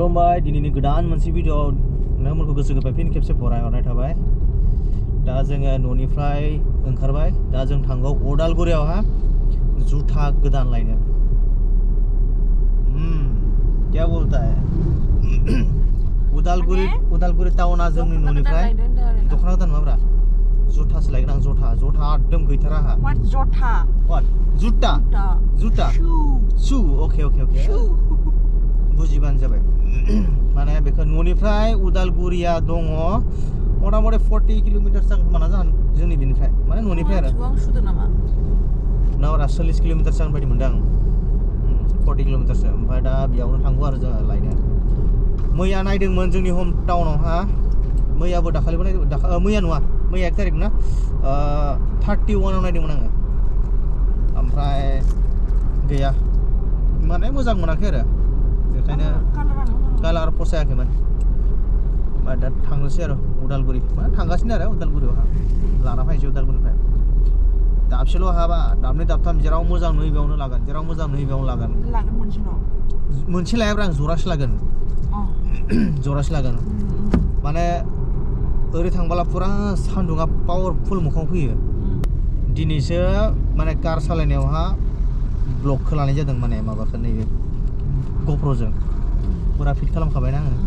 खुलुमबाय दिनैनि गोदान मोनसे भिडिअ नोंथांमोनखौ गोसो गोरबोनिफ्राय फिन खेबसे बरायहरनाय थाबाय। दा जोङो न'निफ्राय ओंखारबाय। दा जों थांगौ अदालगुरियावहा जुथा गोदान लायनो। क्या बोलता है उदालगुरि टाउना जोंनि न'निफ्राय दख'ना गोदान नङाब्रा जुथासो लायगोन आं जुथा एकदम गैथारा आंहा। What jota? What? जुटा शु ओके बुजिबानो जाबाय। माने बेखौ न'निफ्राय उदालगुरिया दङ मथा मथि 40 किल'मिटार जागोन खोमा जोंनि बेनिफ्राय माने न'निफ्राय आरो नावरा 40 किल'मिटार जागोन बायदि मोनदों आं। 40 किल'मिटारसो ओमफ्राय दा बेयावनो थांगौ आरो जोङो लायनो। मैया नायदोंमोन जोंनि हम टाउनावहा मैयाबो दाखालिबो नायदों मैया नङा मैया 1 तारिख ना 31 आव नायदोंमोन आङो ओमफ्राय गैया माने मोजां मोनाखै आरो बेखायनो कालार फसायाखैमोन। ओमफ्राय दा थांनोसै आरो उदालगुरि माने थांगासिनो आरो उदालगुरियावहा लाना फैनोसै उदालगुरिनिफ्राय दाबसेल' हाबा दाबनै दाबथाम जेराव मोजां नुयो बेयावनो लागोन जेराव मोजां नुयो बेयावनो लागोन मोनसे लायाब्रा आं जरासे लागोन जरासे लागोन माने ओरै थांबोला फुरा सान्दुङा पावारफुल मोखाङाव फैयो। दिनैसो माने कार सालायनायावहा ब्लकखौ लानाय जादों माने माबाखौ नैबे गप्र'जों फुरा फिट खालामखाबायना आङो।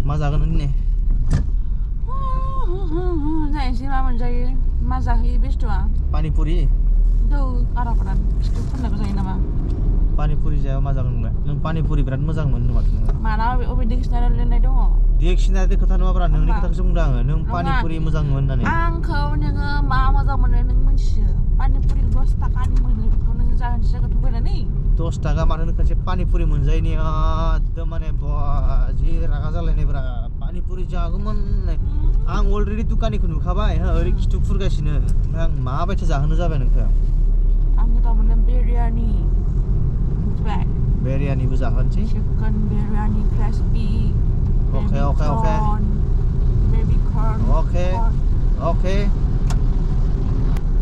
मा जागोन दिनै? जायनोसै मा मोनजायो मा जाहोयो बेस्थ'आ पानिपुरि आराफोरा खिथु फाननायबो जायो नामा? पानिपुरि जायाबा मा जागोन नोंलाय? नों पानिपुरि बिराद मोजां मोनो माथो नोङो। माना अबे डिक्सनारियाव लिरनाय दङ? डिक्सनारि खोथा नङाब्रा नोंनि खोथाखौसो बुंदों आङो। नों पानिपुरि मोजां मोनो होननानै। आंखौ नोङो मा मोजां मोनो नों मिथियो। पानिपुरि 10 ताकानि मोनो बेखौ नों जाहोनोसै जायगा थगायनानै 10 ताका मानो खनसे पानिपुरि मोनजायैनि एकदम माने जि रागा जालायनायब्रा पानिपुरि जागौमोन आं अलरेडि दुखानिखौ नुखाबाय ओरै खिथु फुरगासिनो ओमफ्राय आं माबायदि जाहोनो जाबाय नोंखौ। आं गोथाव मोनो बिरियानिबो जाहोनोसै चिकेन बिरियानि क्रिस्पि अके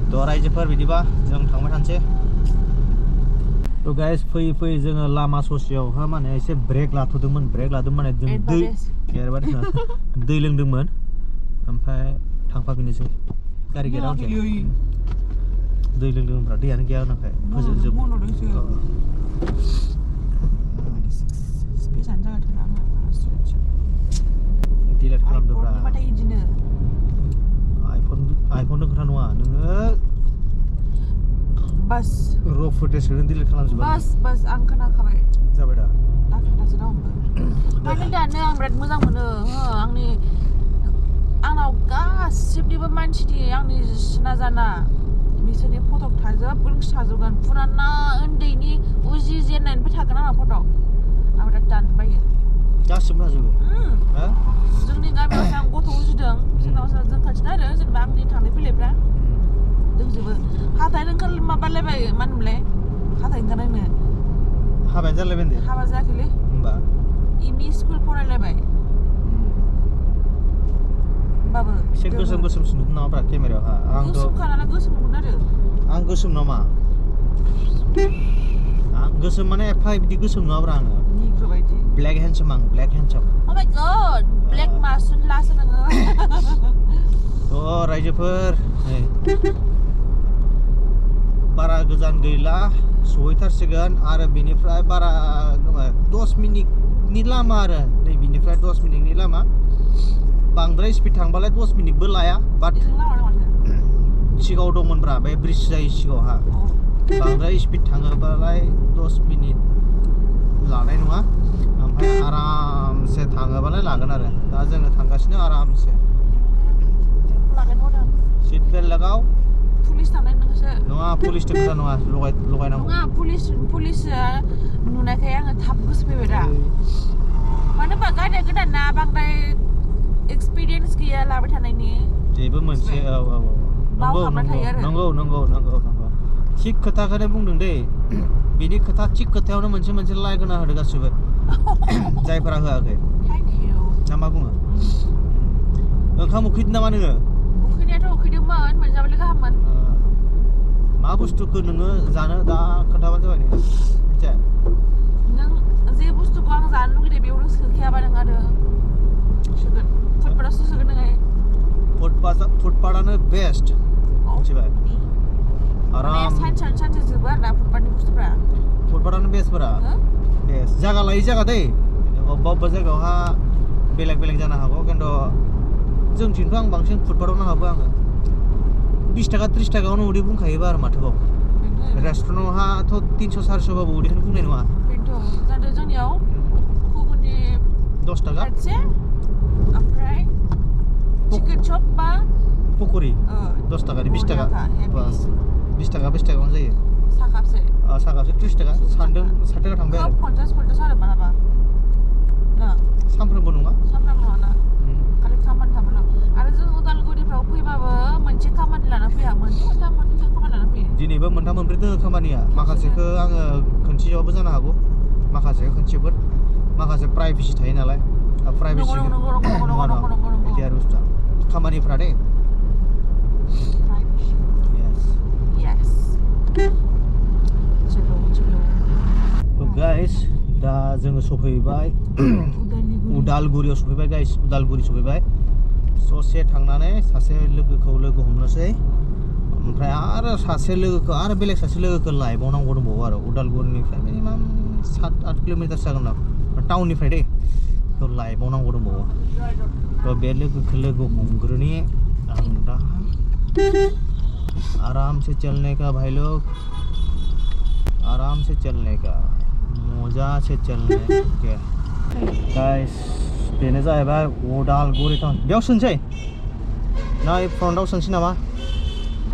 थ' रायजोफोर बिदिबा जों थांबाय थानोसै। थ' गाइस फैयै जोङो लामा ससेयावहा माने एसे ब्रेक लादोंमोन माने जों दै लोंदोंमोन ओमफ्राय थांफाफिननोसै गारि गैया दै लोंदोंमोनब्रा दैयानो गैया होनाखै फोजोबजोब डिलेट खालामदोंब्रा आइफननि खोथा नङा नोङो बस र' फुटेजखौनो डिलेट खालामजोबबाय बस आं खोनाखाबाय जाबाय दा दाखोनासो दं माने दानो आं बिराद मोजां मोनो आंनाव गासिबनिबो मानसिनि आंनि सिना जाना बिसोरनि फट' थाजोबगोन फुराना उन्दैनि उजि जेननायनिफ्राय थागोन आंनाव फट' आं बिराद दानो बायो गासिबो थाजोबो जोंनि गामियावसो आं गथ' उजिदों जों खाथिना आरो जेनेबा आंनि थांलाय फैलायफ्रा दंजोबो हाथाय माबालायबाय मा होनोमोनलाय हाथाय ओंखारनायनो हाबायानो जालायबाय होनदो हाबा जायाखैलै होमबा इमि स्कुल फरायलायबाय होमबाबो एसे गोसोमसो नुदों नामाब्रा केमेरायावहा आंथ' गोसोमखाना गोसोम नुगोन आरो आं गोसोम नामा आं गोसोम माने एफा बिदि गोसोम नङाब्रा आङो निग्रो बायदि ब्लेक हेन्डसाम आं black handsome oh my god black मासुन लासो नोङो रायजोफोर बारा गोजान गैला सहैथारसिगोन आरो बेनिफ्राय बारा 10 मिनिटनि लामा आरो नै बेनिफ्राय 10 मिनिटनि लामा बांद्राय स्पिड थांबालाय 10 मिनिटबो लाया बाट सिगाङाव दंमोनब्रा बे ब्रिज जायो सिगाङावहा बांद्राय स्पिड थाङोबालाय 10 मिनिट लानाय नङा ओमफ्राय आरामसे थाङोबालाय लागोन आरो दा जोङो थांगासिनो आरामसे सीट बेल्ट लगाव पुलिस थांनाय नोंसो नङा पुलिसनि खोथा नङा लगायनांगौ नङा पुलिसआ नुनायखाय आङो थाब गोसो फैबाय दा मानो होनबा गारिया गोदान ना बांद्राय एक्सपिरियेन्स गैया लाबाय थानायनि बेबो मोनसे नंगौ थिग खोथाखौनो बुंदों दै बेनि खोथा थिग खोथायावनो मोनसे लाइक होना होदो गासिबो जायफोरा होआखै ना मा बुङो ओंखाम उखैदों नामा नोङो उखैनायाथ' उखैदोंमोन मोनजाबालाय गाहाममोन मा बुस्थुखौ नोङो जानो दा खोन्थाबानो जाबाय नोङो मिथिया बेस्ट मिथिबाय आराम सानसे जोबो आरो ना फुटपाथनि बुस्थुफ्रा फुटपाथानो बेस्टफोरा बेस्ट जायगा लायै जायगा दै अबेबा जायगायावहा बेलेग जानो हागौ खिन्थु जोंथिंथ' आं बांसिन फुटपाथावनो हाबो आङो 20 थाखा 30 थाखायावनो उदै बुंखायोबा आरो माथोबाव रेस्टुरेन्टआवहाथ' 300-400 बाबो उदैखौनो बुंनाय नङा बेनोथ' जादों जोंनियाव घुगुनि 10 थाखा ओमफ्राय चिकेन चप बा पकरि 10 थाखानि 20 थाखा बास 20 थाखायावनो जायो साखाबसे सागासे 30 थाखा सानदों 60 थाखा थांबाय आरो 50 आरो मालाबा ना सानफ्रोमबो नङा ना खालि खामानि थाबोला आरो जों उदालगुरिफ्राव फैबाबो मोनसे खामानि लाना फैया मोनथाम खामानि लाना फैयो दिनैबो मोनथाम मोनब्रै दङ खामानिया माखासेखौ आङो खनसेयावबो जानो हागौ माखासेखौ खनसेफोर माखासे प्राइभेसि थायो नालाय प्राइभेसि बिदि आरो बुस्थुआ खामानिफ्रा दे गाइस दा जोङो सफैबाय उदालगुरियाव सफैबाय गाइस उदालगुरि सफैबाय ससे थांनानै सासे लोगोखौ लोगो हमनोसै ओमफ्राय आरो सासे लोगोखौ आरो बेलेग सासे लोगोखौ लायबावनांगौ दंबावो आरो उदालगुरिनिफ्राय मिनिमाम 7-8 किल'मिटार जागोन ना टाउननिफ्राय दे बेखौ लायबावनांगौ दंबावो थ' बे लोगोखौ लोगो हमग्रोनि आं दा आराम से चलने का भाई लोग आराम से चलने का मजा से चलने के गाइस बेनो जाहैबाय उदालगुरि टाउन बेयाव सोंसै ना फ्रन्टआव सोंसै नामा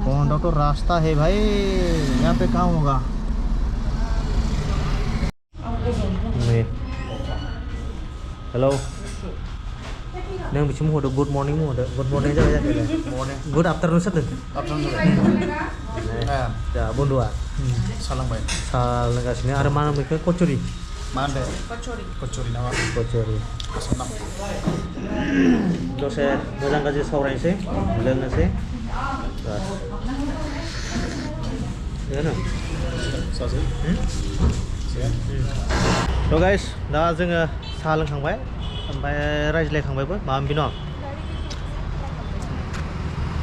फ्रन्टआव तो रास्ता है भाई यहाँ पे कहाँ होगा हेलो नों बिसिम होदो गुड मर्निं होदो गुड मर्निं जाबाय जाबाय गुड आफ्टारनुन सोरदों दा बन्दुआ सालांबाय साहा लोंगासिनो आरो मा होनो बेखौ कचुरि मा होनदों कचुरि नामा कचुरि दसे मोजां गाज्रि सावरायनोसै लोंनोसै थ' गाइस दा जोङो साहा लोंखांबाय ओमफ्राय रायज्लायखांबायबो माबा बिनो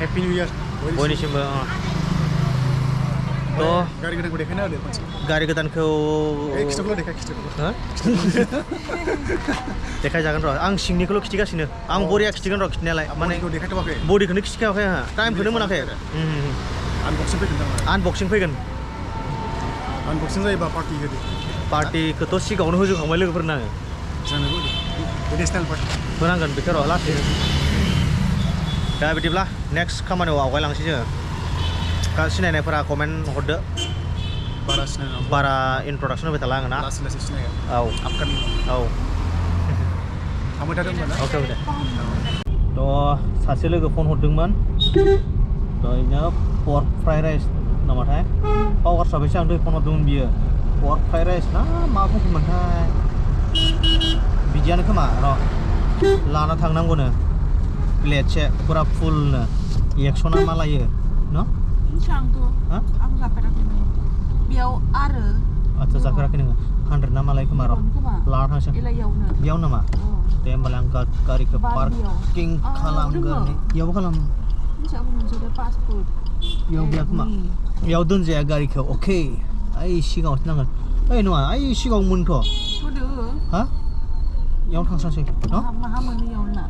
हेपि निउ इयार बयनिसिमबो गारि गोदानखौ देखायना होदो खनसे गारि गोदानखौ देखायजागोन र' आं सिंनिखौल' खिथिगासिनो आं बरिया खिथिगोन र' खिथिनायालाय माने देखायथ'वाखै बडिखौनो खिथिखायाखै आंहा टाइमखौनो मोनाखै आनबक्सिं फैगोन आनबक्सिं जायोबा पार्टि होदो पार्टिखौथ' सिगाङावनो होजोबखांबाय लोगोफोरनो आङो जानोबो नेसनेल पार्टि होनांगोन बेखौ र' लासै दा बिदिब्ला नेक्स्ट खामानियाव आवगायलांसै जोङो सिनायनायफोरा कमेन्ट हरदो बारा इन्ट्रडाक्सन होबाय थाला आङो ना लासै लासै सिनायगोन औ आपकामिं औ थांबाय थादों होनबा ना अके दे थ' सासे लोगो फन हरदोंमोन ओरैनो पर्क फ्राइड राइस नामाथाय बावगारस्राबायसो आं दै फन हरदोंमोन बियो पर्क फ्राइड राइस ना मा बुंदोंमोनथाय बिदियानो खोमा र' लाना थांनांगौनो प्लेटसे फुरा फुलनो 100 ना मा लायो न' आं जाफेराखैमोन बेयाव आरो आच्छा जाफेराखै नोङो 100 ना मा लायो खोमा र' लाना थांसै बेयाव नामा दे होमबालाय आं गारिखौ पार्किं खालामगोन बेयावबो खालाम बेयाव गैया खोमा बेयाव दोनजाया गारिखौ अके ओइ सिगाङावसो नांगोन ओइ नङा ओइ सिगाङावमोनथ' हा बेयाव थांसांसै माहा मोनो इयावनो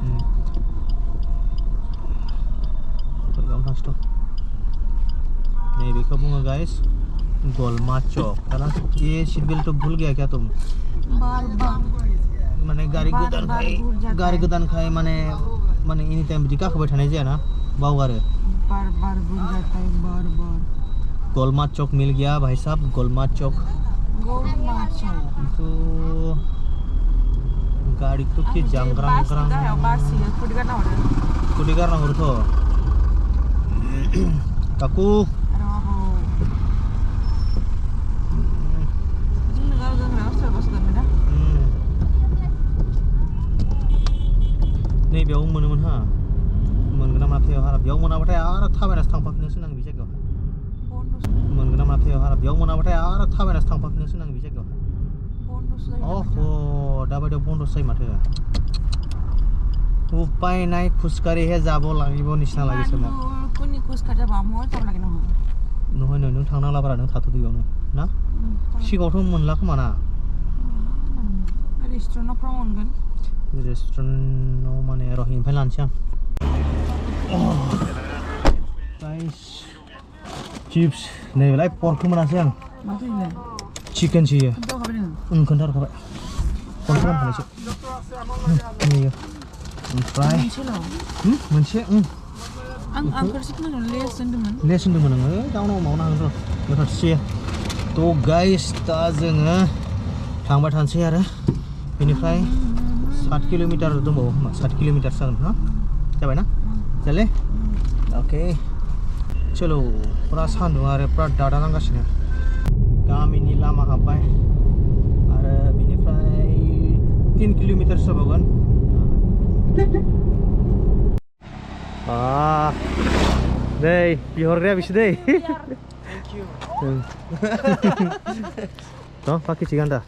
बेयावनो थांसैथ' नैबेखौ बुङो गाइस गोलमा चौक है ये सीट बेल्ट तो भूल गया क्या तुम माने गारि गोदानखाय माने एनी टाइम बिदि गाखोबाय थानाय जाया ना बावगारो बार भूल जाता है बार गोलमा चौक मिल गया भाई साहब गोलमा चौक तो गाड़ी तो के जांग्रां कुडी गारना हरतो काकू नै बेयाव मोनोमोन हा मोनगोन ना माथायाव हारा बेयाव मोनाबाथाय आरो थाबायनासो थांफाफिनोसो नाङो बे जायगायाव मोनगोन ना माथायाव हारा बेयाव मोनाबाथाय आरो थाबायनासो थांफाफिनोसो नाङो बे जायगायाव अह' दाबायदियाव बन्द'सो जायो माथो উপায় নাই খোজকাঢ়িহে যাব লাগিব নিচিনা লাগিছে মোক কোনি খোজ কাঢ়ি যাব মই যাব লাগে নহয় নহয় নহয় नों थांनांला बारा नों थाथ'दो बेयावनो ना सिगाङावथ' मोनला खोमा ना रेस्टुरेन्टफ्राव मोनगोन रेस्टुरेन्टआव माने र' इनिफ्राय लानोसै आं गाइस चिप्स नैबेलाय पर्कखौ मोनासै आं माथो इलाय चिकेन सोयो खोन्थाहरखाबाय नोङो खोन्थाहरखाबाय फन खालामखानायसो नैयो ओमफ्राय मोनसे आं खोनसे खोनादों लेस होनदोंमोन लेस होनदोंमोन नोङो दाउनाव मावनो हागोन र' गोथावसे थ' गाइस दा जोङो थांबाय थानोसै आरो बेनिफ्राय 7 किल'मिटार दंबावो खोमा 7 किल'मिटार जागोन ना जाबाय ना चले अके चलो पुरा सान्दुं आरो पुरा दादा नांगासिनो गामिनि लामा हाबबाय आरो बेनिफ्राय 3 किल'मिटार जाबावगोन दै बिहरग्राया बिसो दै थ' बाखि थिगानो दा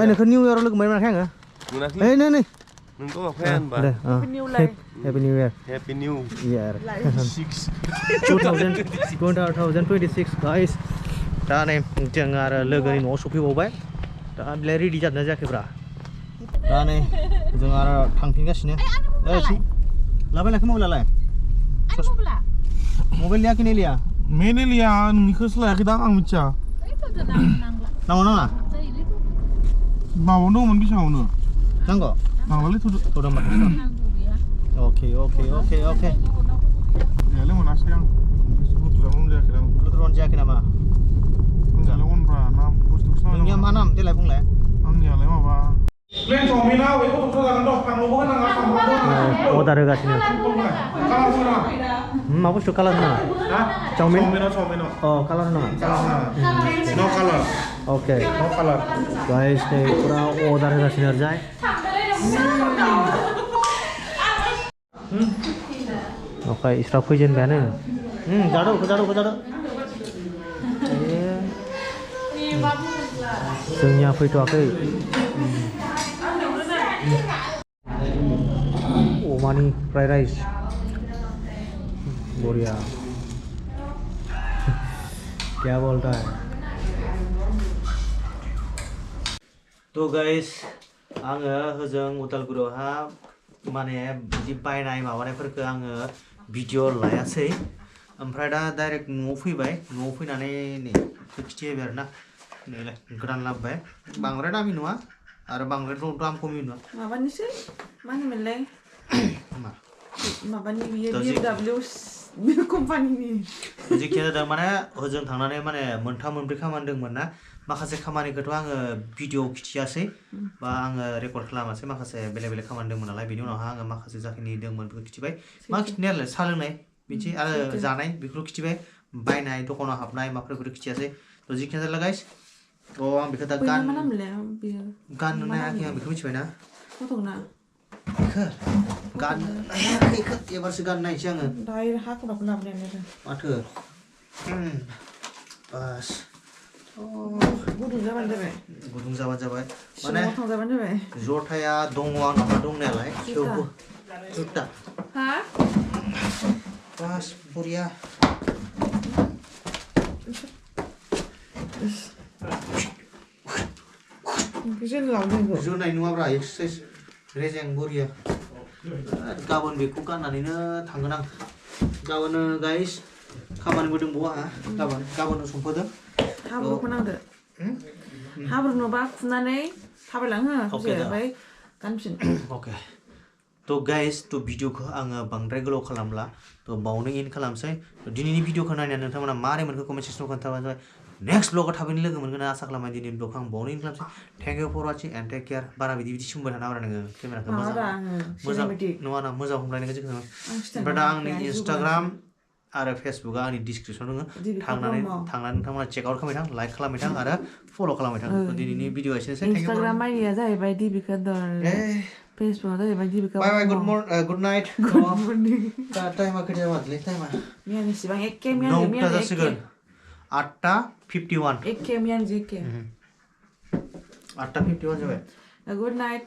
नोंखौ निउ इयाराव लोगो मोनाखै आङो नै नै नै नोंखौ फेन बा happy new year happy new year 2026 guys दा नै जों आरो लोगोनि न'आव सफैबावबाय दा बेलाय रेडि जादोंना जायाखैब्रा दा नै जों आरो थांफिनगासिनो लाबाय नाखै मबाइलालाय मबाइल लिया कि नहीं लिया मैंने लिया निखोस लायाखै दां आं मिथिया नांगौ नाङा माबावनो दंमोन बेसाङावनो नांगौ नांलालै थ'दो अके जायालै मोनासै आं बुस्थुआ मोनजायाखै आं बुद्रुन जायाखै नामा आंनियालाय अनब्रा नाम बुस्थुखौसो नोंनिया मा नाम देलाय बुंलाय आंनियालाय माबा प्लेन चावमिना बेखौ जागोन र' फानलुबो होनाङा सामब्रामबो होनाङा अर्डार होगासिनो मा बुस्थु कालार होनाङा चावमिन अ कालार होनाङा नो कालार अके नो कालार गाइस नै पुरा अर्डार होगासिनो आरो जाय अके इसरा फैजेनबायानो जादो जोंनिया फैथ'वाखै अमानि फ्राइड राइस बढ़िया क्या बोलता है तो गाइस आङो होजों उदालगुरियावहा माने बिदि बायनाय माबानायफोरखौ आङो भिडिअ लायासै ओमफ्राय दा डाइरेक्ट न'आव फैबाय न'आव फैनानै नै खिथिबाय आरोना नैलाय गोदान लाबोबाय बांद्राय दामि नङा आरो बांद्राय दाम खमि नङा माबानिसै मा होनोमोनलाय मा माबानि बियो BMW कम्पानिनि जेखिया जादों माने होजों थांनानै माने मोनथाम मोनब्रै खामानि दंमोन ना माखासे खामानिखौथ' आङो भिडिअ खिथियासै बा आङो रेकर्ड खालामासै माखासे बेलेग बेलेग खामानि दंमोन नालाय बेनि उनावहा आङो माखासे जाखिनि दंमोन बेखौ खिथिबाय मा खिथिनायालाय साहा लोंनाय बिदि आरो जानाय बेखौ खिथिबाय बायनाय दखानाव हाबनाय माफोरखौथ' खिथियासै थ' जिखिया जाला गाइस थ' आं बेखौ दा गाननो नायाखै आं बेखौ मिथिबायना बेखौ एबारसो गाननो नायनोसै आङो माथो बास गुदुं जाबानो जाबाय माने जथाया दङ आंनावहा दंनायालाय थेवबो जुता बास बरिया जोनाय नङाब्रा एक्सारसाइज रेजें बरिया गाबोन बेखौ गाननानैनो थांगोन आं गाबोन गाइस खामानिबो दंबावो आंहा गाबोन समफोरदों हाब्रुखौ नांदो हाब्रु नङाबा खुनानै थाबायलाङो ओमफ्राय गानफिन अके थ' गाइस थ' भिडिअखौ आङो बांद्राय गोलाव खालामला थ' बावनो इन खालामसै दिनैनि भिडिअखौ नायनानै नोंथांमोना मारै मोनखो कमेन्ट सेक्सनाव खोन्थाबानो जाबाय नेक्स्ट ब्लगाव थाबैनो लोगो मोनगोन आसा खालामबाय दिनैनि ब्लगखौ आं बावनो इन खालामसै thank you for watching and take care बारा बिदि सोंबाय थाना बारा नोङो केमेराखौ मोजां नङा ना मोजां हमलायनायखौ जोङो ओमफ्राय दा आंनि इन्सटाग्राम आरो फेसबुकआ आंनि डिसक्रिपसन दङ थांनानै नोंथांमोना चेक आउट खालामबाय थां लाइक खालामबाय थां आरो फल' खालामबाय थां दिनैनि भिडिअ एसेनोसै इन्सटाग्राम आइडिया जाहैबाय दिबिका दल फेसबुकआ जाहैबाय दिबिका बाय गुड नाइट दा टाइमा खैथा जामारलै टाइमा मियानि सिबां एखे 9टा जासिगोन 8:51 एखे मियानि एखे 8:51 जाबाय गुड नाइट